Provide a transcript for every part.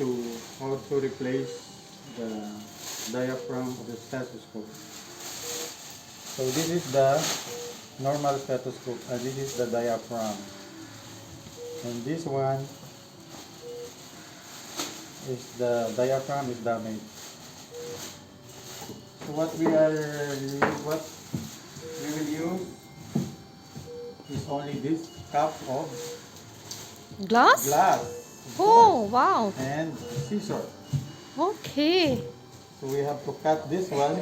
how to replace the diaphragm of the stethoscope. So this is the normal stethoscope, and this is the diaphragm, and this one is the diaphragm is damaged. So what we will use is only this cup of Glass? glass. Oh, wow. And scissors. Okay. So we have to cut this one.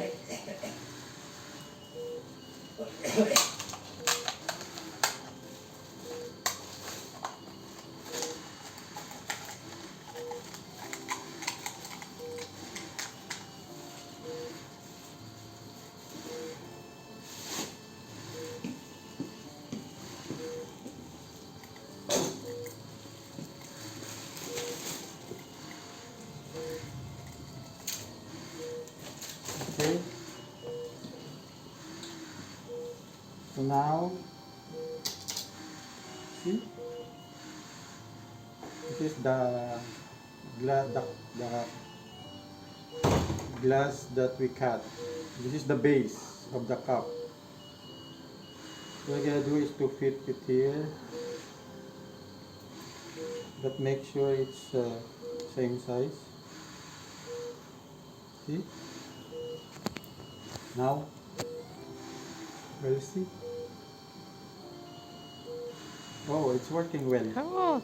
Okay. So now, see, this is the glass that we cut. This is the base of the cup. What we're gonna do is to fit it here, but make sure it's same size. See? Now, we'll see. Oh, it's working well. Oh,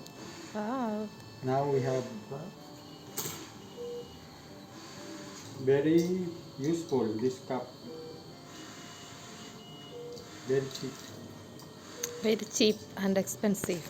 wow. Now we have very useful this cup. Very cheap. Very cheap and expensive.